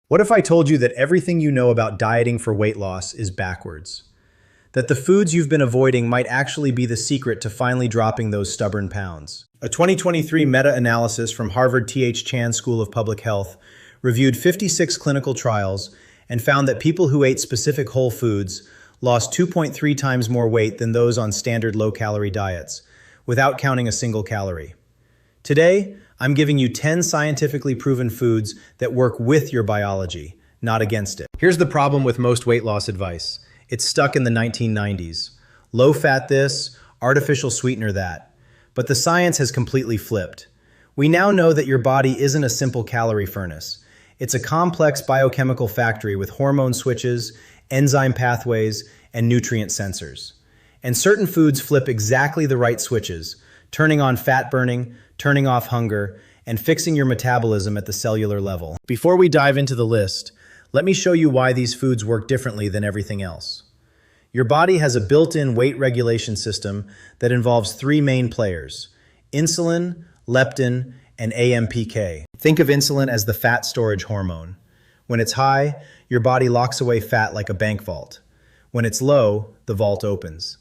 What if I told you that everything you know about dieting for weight loss is backwards? That the foods you've been avoiding might actually be the secret to finally dropping those stubborn pounds? A 2023 meta-analysis from Harvard T.H. Chan School of Public Health reviewed 56 clinical trials and found that people who ate specific whole foods lost 2.3 times more weight than those on standard low-calorie diets, without counting a single calorie. Today, I'm giving you 10 scientifically proven foods that work with your biology, not against it. Here's the problem with most weight loss advice. It's stuck in the 1990s. Low fat this, artificial sweetener that. But the science has completely flipped. We now know that your body isn't a simple calorie furnace. It's a complex biochemical factory with hormone switches, enzyme pathways, and nutrient sensors. And certain foods flip exactly the right switches, turning on fat burning, turning off hunger, and fixing your metabolism at the cellular level. Before we dive into the list, let me show you why these foods work differently than everything else. Your body has a built-in weight regulation system that involves three main players: insulin, leptin, and AMPK. Think of insulin as the fat storage hormone. When it's high, your body locks away fat like a bank vault. When it's low, the vault opens.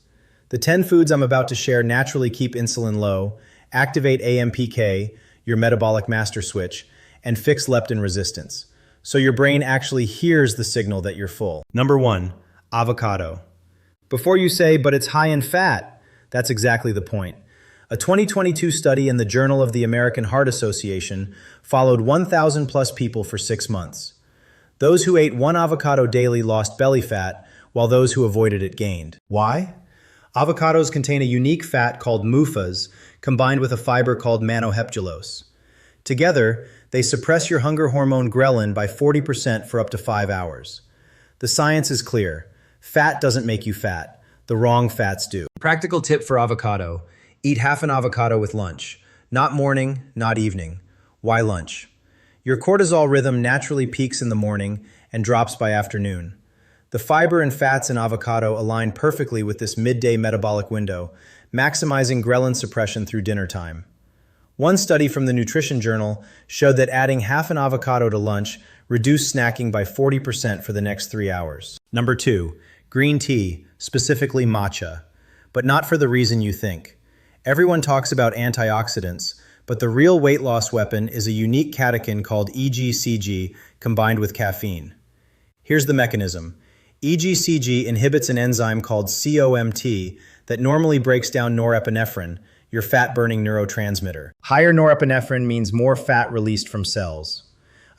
The 10 foods I'm about to share naturally keep insulin low, activate AMPK, your metabolic master switch, and fix leptin resistance, so your brain actually hears the signal that you're full. Number 1, avocado. Before you say, but it's high in fat, that's exactly the point. A 2022 study in the Journal of the American Heart Association followed 1,000 plus people for 6 months. Those who ate one avocado daily lost belly fat, while those who avoided it gained. Why? Avocados contain a unique fat called MUFAs, combined with a fiber called manoheptulose. Together, they suppress your hunger hormone ghrelin by 40% for up to 5 hours. The science is clear. Fat doesn't make you fat. The wrong fats do. Practical tip for avocado: eat half an avocado with lunch. Not morning, not evening. Why lunch? Your cortisol rhythm naturally peaks in the morning and drops by afternoon. The fiber and fats in avocado align perfectly with this midday metabolic window, maximizing ghrelin suppression through dinner time. One study from the Nutrition Journal showed that adding half an avocado to lunch reduced snacking by 40% for the next 3 hours. Number 2, green tea, specifically matcha. But not for the reason you think. Everyone talks about antioxidants, but the real weight loss weapon is a unique catechin called EGCG combined with caffeine. Here's the mechanism. EGCG inhibits an enzyme called COMT that normally breaks down norepinephrine, your fat-burning neurotransmitter. Higher norepinephrine means more fat released from cells.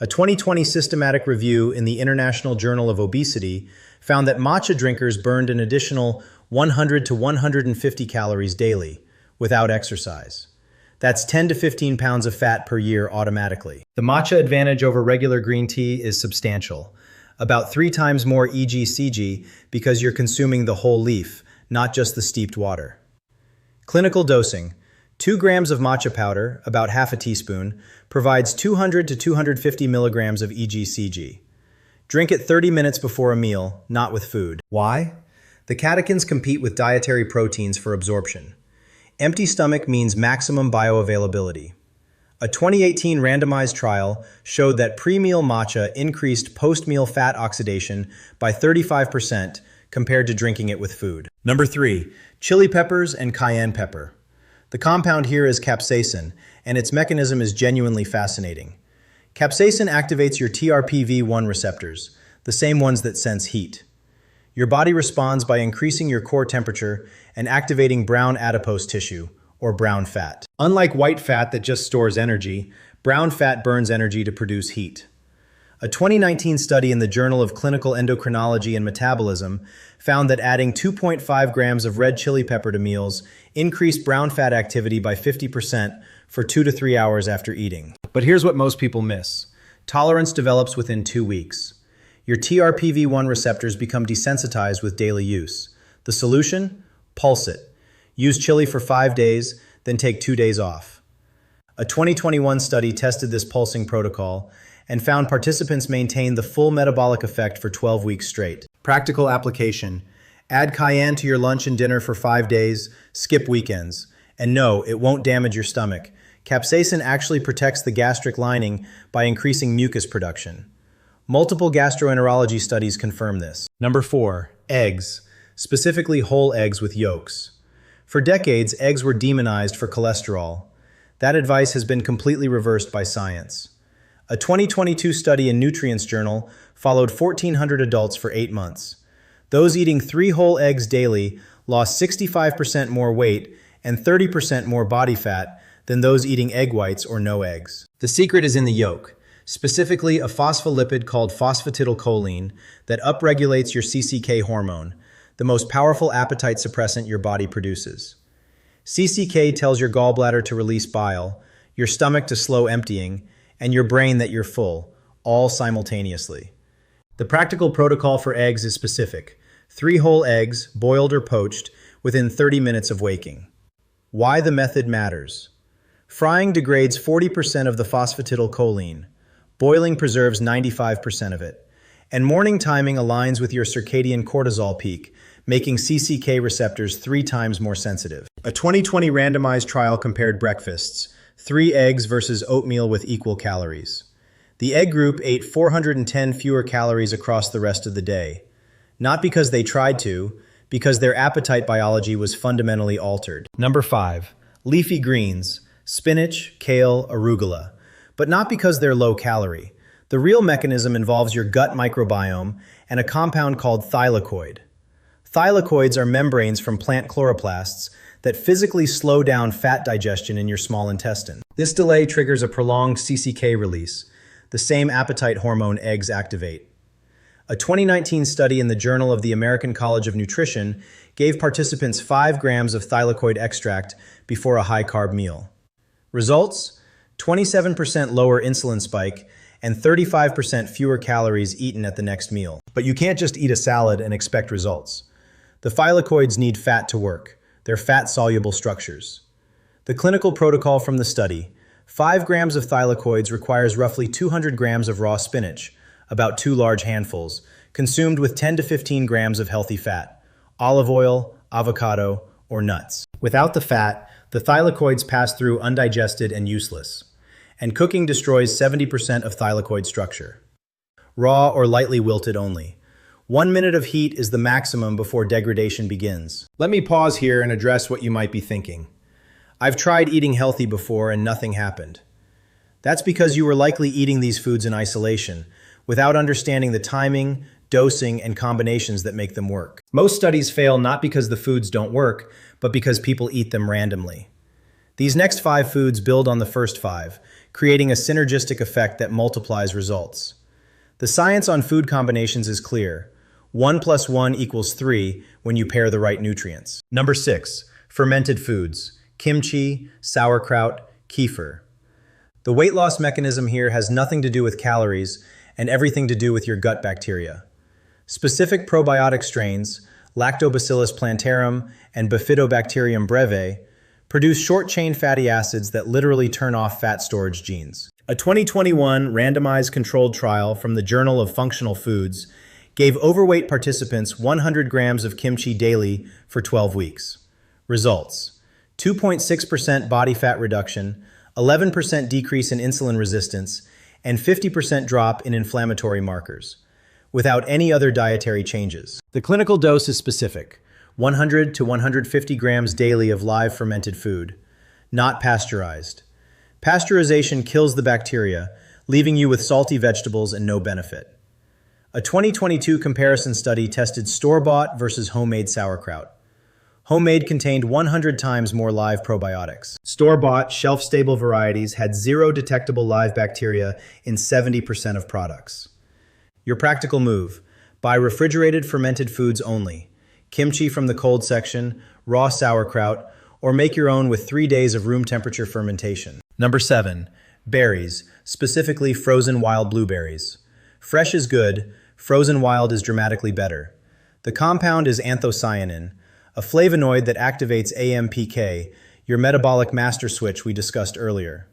A 2020 systematic review in the International Journal of Obesity found that matcha drinkers burned an additional 100 to 150 calories daily, without exercise. That's 10 to 15 pounds of fat per year automatically. The matcha advantage over regular green tea is substantial. About 3 times more EGCG because you're consuming the whole leaf, not just the steeped water. Clinical dosing: 2 grams of matcha powder, about half a teaspoon, provides 200 to 250 milligrams of EGCG. Drink it 30 minutes before a meal, not with food. Why? The catechins compete with dietary proteins for absorption. Empty stomach means maximum bioavailability. A 2018 randomized trial showed that pre-meal matcha increased post-meal fat oxidation by 35% compared to drinking it with food. Number 3, chili peppers and cayenne pepper. The compound here is capsaicin, and its mechanism is genuinely fascinating. Capsaicin activates your TRPV1 receptors, the same ones that sense heat. Your body responds by increasing your core temperature and activating brown adipose tissue, or brown fat. Unlike white fat that just stores energy, brown fat burns energy to produce heat. A 2019 study in the Journal of Clinical Endocrinology and Metabolism found that adding 2.5 grams of red chili pepper to meals increased brown fat activity by 50% for 2 to 3 hours after eating. But here's what most people miss. Tolerance develops within 2 weeks. Your TRPV1 receptors become desensitized with daily use. The solution? Pulse it. Use chili for 5 days, then take 2 days off. A 2021 study tested this pulsing protocol and found participants maintained the full metabolic effect for 12 weeks straight. Practical application: add cayenne to your lunch and dinner for 5 days, skip weekends. And no, it won't damage your stomach. Capsaicin actually protects the gastric lining by increasing mucus production. Multiple gastroenterology studies confirm this. Number 4, eggs, specifically whole eggs with yolks. For decades, eggs were demonized for cholesterol. That advice has been completely reversed by science. A 2022 study in Nutrients Journal followed 1,400 adults for 8 months. Those eating 3 whole eggs daily lost 65% more weight and 30% more body fat than those eating egg whites or no eggs. The secret is in the yolk, specifically a phospholipid called phosphatidylcholine that upregulates your CCK hormone, the most powerful appetite suppressant your body produces. CCK tells your gallbladder to release bile, your stomach to slow emptying, and your brain that you're full, all simultaneously. The practical protocol for eggs is specific: 3 whole eggs, boiled or poached, within 30 minutes of waking. Why the method matters. Frying degrades 40% of the phosphatidylcholine. Boiling preserves 95% of it. And morning timing aligns with your circadian cortisol peak, making CCK receptors 3 times more sensitive. A 2020 randomized trial compared breakfasts, 3 eggs versus oatmeal with equal calories. The egg group ate 410 fewer calories across the rest of the day. Not because they tried to, because their appetite biology was fundamentally altered. Number 5, leafy greens, spinach, kale, arugula. But not because they're low calorie. The real mechanism involves your gut microbiome and a compound called thylakoid. Thylakoids are membranes from plant chloroplasts that physically slow down fat digestion in your small intestine. This delay triggers a prolonged CCK release, the same appetite hormone eggs activate. A 2019 study in the Journal of the American College of Nutrition gave participants 5 grams of thylakoid extract before a high-carb meal. Results? 27% lower insulin spike and 35% fewer calories eaten at the next meal. But you can't just eat a salad and expect results. The thylakoids need fat to work. They're fat-soluble structures. The clinical protocol from the study: 5 grams of thylakoids requires roughly 200 grams of raw spinach, about 2 large handfuls, consumed with 10 to 15 grams of healthy fat, olive oil, avocado, or nuts. Without the fat, the thylakoids pass through undigested and useless, and cooking destroys 70% of thylakoid structure. Raw or lightly wilted only. 1 minute of heat is the maximum before degradation begins. Let me pause here and address what you might be thinking. I've tried eating healthy before and nothing happened. That's because you were likely eating these foods in isolation, without understanding the timing, dosing, and combinations that make them work. Most studies fail not because the foods don't work, but because people eat them randomly. These next 5 foods build on the first 5, creating a synergistic effect that multiplies results. The science on food combinations is clear. 1 + 1 = 3 when you pair the right nutrients. Number 6, fermented foods: kimchi, sauerkraut, kefir. The weight loss mechanism here has nothing to do with calories and everything to do with your gut bacteria. Specific probiotic strains, Lactobacillus plantarum and Bifidobacterium breve, produce short-chain fatty acids that literally turn off fat storage genes. A 2021 randomized controlled trial from the Journal of Functional Foods gave overweight participants 100 grams of kimchi daily for 12 weeks. Results: 2.6% body fat reduction, 11% decrease in insulin resistance, and 50% drop in inflammatory markers, without any other dietary changes. The clinical dose is specific: 100 to 150 grams daily of live fermented food, not pasteurized. Pasteurization kills the bacteria, leaving you with salty vegetables and no benefit. A 2022 comparison study tested store-bought versus homemade sauerkraut. Homemade contained 100 times more live probiotics. Store-bought, shelf-stable varieties had 0 detectable live bacteria in 70% of products. Your practical move: buy refrigerated fermented foods only. Kimchi from the cold section, raw sauerkraut, or make your own with 3 days of room temperature fermentation. Number 7, berries, specifically frozen wild blueberries. Fresh is good, frozen wild is dramatically better. The compound is anthocyanin, a flavonoid that activates AMPK, your metabolic master switch we discussed earlier.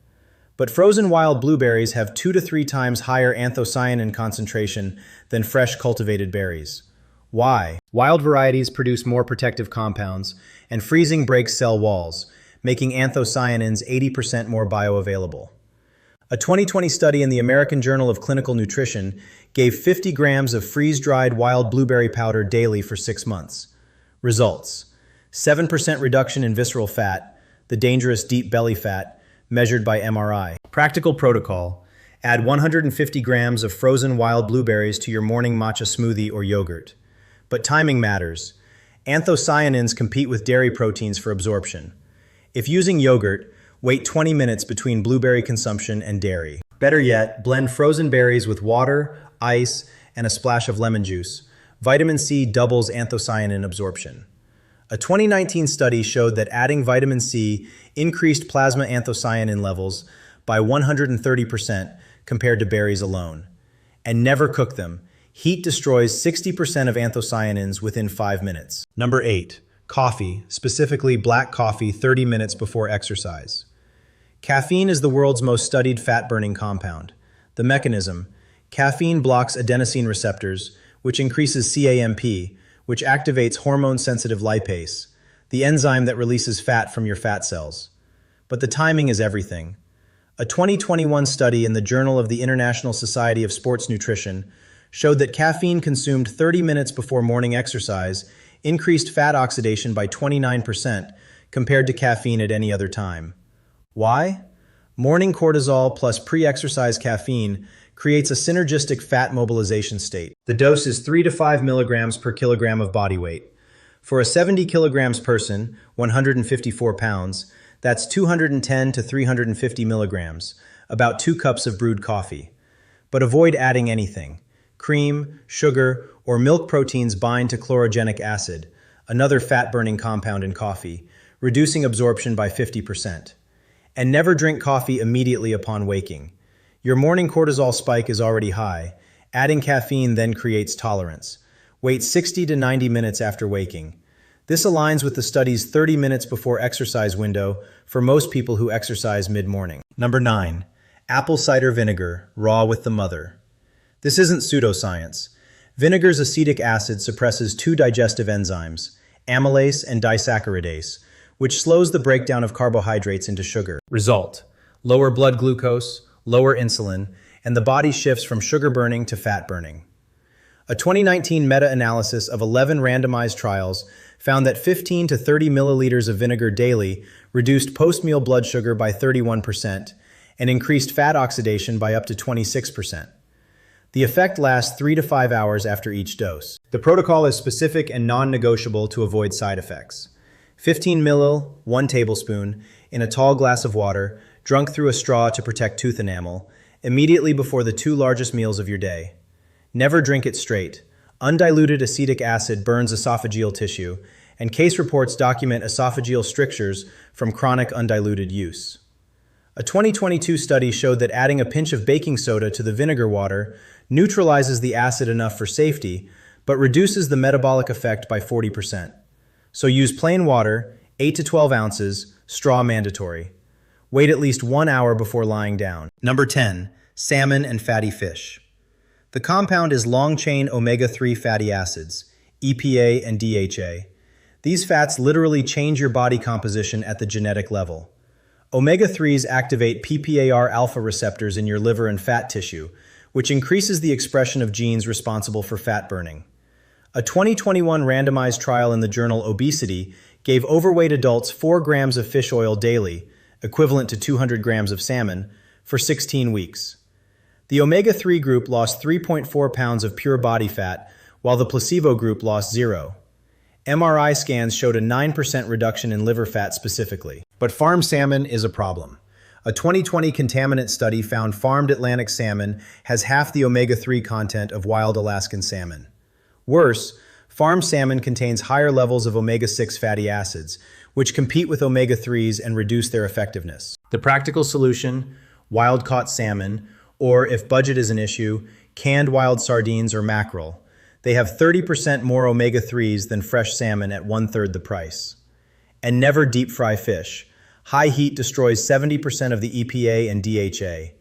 But frozen wild blueberries have 2 to 3 times higher anthocyanin concentration than fresh cultivated berries. Why? Wild varieties produce more protective compounds, and freezing breaks cell walls, making anthocyanins 80% more bioavailable. A A 2020 study in the American Journal of Clinical Nutrition gave 50 grams of freeze-dried wild blueberry powder daily for 6 months. Results: 7% reduction in visceral fat, the dangerous deep belly fat, measured by MRI. Practical protocol: add 150 grams of frozen wild blueberries to your morning matcha smoothie or yogurt. But timing matters. Anthocyanins compete with dairy proteins for absorption. If using yogurt, wait 20 minutes between blueberry consumption and dairy. Better yet, blend frozen berries with water, ice, and a splash of lemon juice. Vitamin C doubles anthocyanin absorption. A 2019 study showed that adding vitamin C increased plasma anthocyanin levels by 130% compared to berries alone. And never cook them. Heat destroys 60% of anthocyanins within 5 minutes. Number 8. Coffee, specifically black coffee 30 minutes before exercise. Caffeine is the world's most studied fat-burning compound. The mechanism: caffeine blocks adenosine receptors, which increases CAMP, which activates hormone-sensitive lipase, the enzyme that releases fat from your fat cells. But the timing is everything. A 2021 study in the Journal of the International Society of Sports Nutrition showed that caffeine consumed 30 minutes before morning exercise increased fat oxidation by 29% compared to caffeine at any other time. Why? Morning cortisol plus pre-exercise caffeine creates a synergistic fat mobilization state. The dose is 3 to 5 milligrams per kilogram of body weight. For a 70 kilograms person, 154 pounds, that's 210 to 350 milligrams, about 2 cups of brewed coffee. But avoid adding anything. Cream, sugar, or milk proteins bind to chlorogenic acid, another fat-burning compound in coffee, reducing absorption by 50%. And never drink coffee immediately upon waking. Your morning cortisol spike is already high. Adding caffeine then creates tolerance. Wait 60 to 90 minutes after waking. This aligns with the study's 30 minutes before exercise window for most people who exercise mid-morning. Number 9. Apple cider vinegar, raw with the mother. This isn't pseudoscience. Vinegar's acetic acid suppresses 2 digestive enzymes, amylase and disaccharidase, which slows the breakdown of carbohydrates into sugar. Result: lower blood glucose, lower insulin, and the body shifts from sugar burning to fat burning. A 2019 meta-analysis of 11 randomized trials found that 15 to 30 milliliters of vinegar daily reduced post-meal blood sugar by 31% and increased fat oxidation by up to 26%. The effect lasts 3 to 5 hours after each dose. The protocol is specific and non-negotiable to avoid side effects. 15 ml, 1 tablespoon, in a tall glass of water, drunk through a straw to protect tooth enamel, immediately before the 2 largest meals of your day. Never drink it straight. Undiluted acetic acid burns esophageal tissue, and case reports document esophageal strictures from chronic undiluted use. A 2022 study showed that adding a pinch of baking soda to the vinegar water neutralizes the acid enough for safety, but reduces the metabolic effect by 40%. So use plain water, 8 to 12 ounces, straw mandatory. Wait at least 1 hour before lying down. Number 10. Salmon and fatty fish. The compound is long-chain omega-3 fatty acids, EPA and DHA. These fats literally change your body composition at the genetic level. Omega-3s activate PPAR alpha receptors in your liver and fat tissue, which increases the expression of genes responsible for fat burning. A 2021 randomized trial in the journal Obesity gave overweight adults 4 grams of fish oil daily, equivalent to 200 grams of salmon, for 16 weeks. The omega-3 group lost 3.4 pounds of pure body fat, while the placebo group lost 0. MRI scans showed a 9% reduction in liver fat specifically. But farm salmon is a problem. A 2020 contaminant study found farmed Atlantic salmon has half the omega-3 content of wild Alaskan salmon. Worse, farm salmon contains higher levels of omega-6 fatty acids, which compete with omega-3s and reduce their effectiveness. The practical solution: wild-caught salmon, or if budget is an issue, canned wild sardines or mackerel. They have 30% more omega-3s than fresh salmon at 1/3 the price. And never deep fry fish. High heat destroys 70% of the EPA and DHA.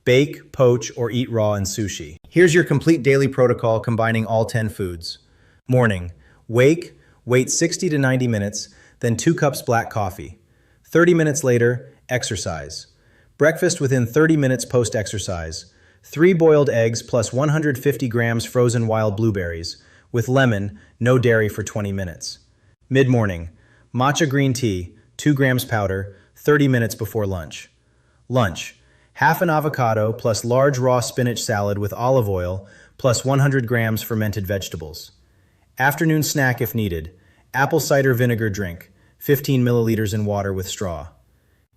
Bake, poach, or eat raw in sushi. Here's your complete daily protocol combining all 10 foods. Morning: wake, wait 60 to 90 minutes, then 2 cups black coffee. 30 minutes later, exercise. Breakfast within 30 minutes post-exercise. 3 boiled eggs plus 150 grams frozen wild blueberries, with lemon, no dairy for 20 minutes. Mid-morning. Matcha green tea, 2 grams powder, 30 minutes before lunch. Lunch. Half an avocado plus large raw spinach salad with olive oil plus 100 grams fermented vegetables. Afternoon snack if needed. Apple cider vinegar drink, 15 milliliters in water with straw.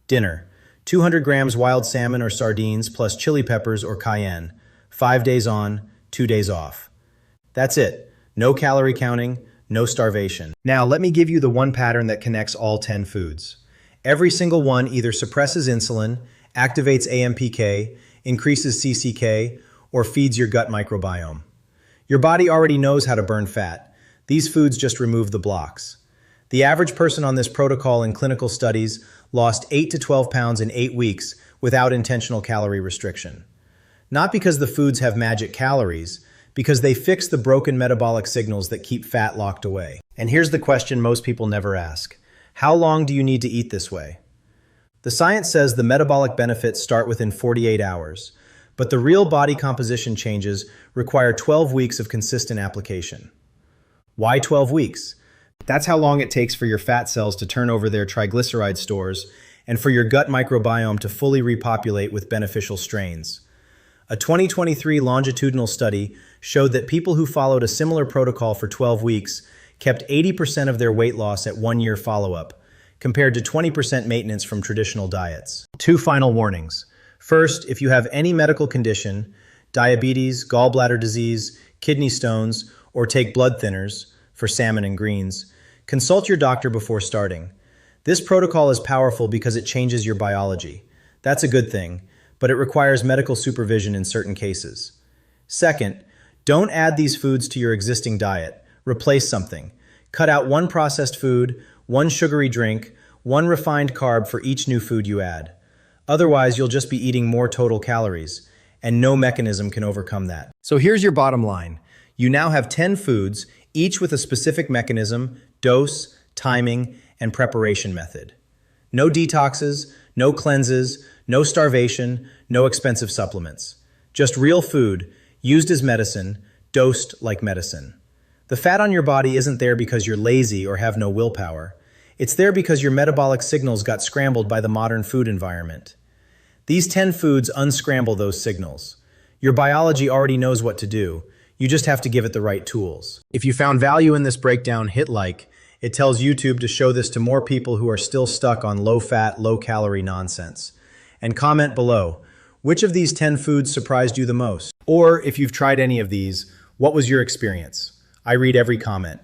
Dinner. 200 grams wild salmon or sardines plus chili peppers or cayenne. 5 days on, 2 days off. That's it. No calorie counting, no starvation. Now let me give you the one pattern that connects all 10 foods. Every single one either suppresses insulin, activates AMPK, increases CCK, or feeds your gut microbiome. Your body already knows how to burn fat. These foods just remove the blocks. The average person on this protocol in clinical studies lost 8 to 12 pounds in 8 weeks without intentional calorie restriction. Not because the foods have magic calories, because they fix the broken metabolic signals that keep fat locked away. And here's the question most people never ask. How long do you need to eat this way? The science says the metabolic benefits start within 48 hours, but the real body composition changes require 12 weeks of consistent application. Why 12 weeks? That's how long it takes for your fat cells to turn over their triglyceride stores and for your gut microbiome to fully repopulate with beneficial strains. A 2023 longitudinal study showed that people who followed a similar protocol for 12 weeks kept 80% of their weight loss at 1-year follow-up, compared to 20% maintenance from traditional diets. 2 final warnings. First, if you have any medical condition, diabetes, gallbladder disease, kidney stones, or take blood thinners, for salmon and greens, consult your doctor before starting. This protocol is powerful because it changes your biology. That's a good thing, but it requires medical supervision in certain cases. Second, don't add these foods to your existing diet. Replace something. Cut out 1 processed food, 1 sugary drink, 1 refined carb for each new food you add. Otherwise, you'll just be eating more total calories, and no mechanism can overcome that. So here's your bottom line. You now have 10 foods, each with a specific mechanism, dose, timing, and preparation method. No detoxes, no cleanses, no starvation, no expensive supplements. Just real food, used as medicine, dosed like medicine. The fat on your body isn't there because you're lazy or have no willpower. It's there because your metabolic signals got scrambled by the modern food environment. These 10 foods unscramble those signals. Your biology already knows what to do. You just have to give it the right tools. If you found value in this breakdown, hit like. It tells YouTube to show this to more people who are still stuck on low-fat, low-calorie nonsense. And comment below, which of these 10 foods surprised you the most? Or if you've tried any of these, what was your experience? I read every comment.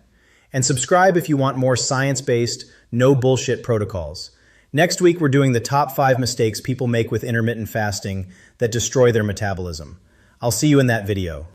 And subscribe if you want more science-based, no bullshit protocols. Next week, we're doing the top 5 mistakes people make with intermittent fasting that destroy their metabolism. I'll see you in that video.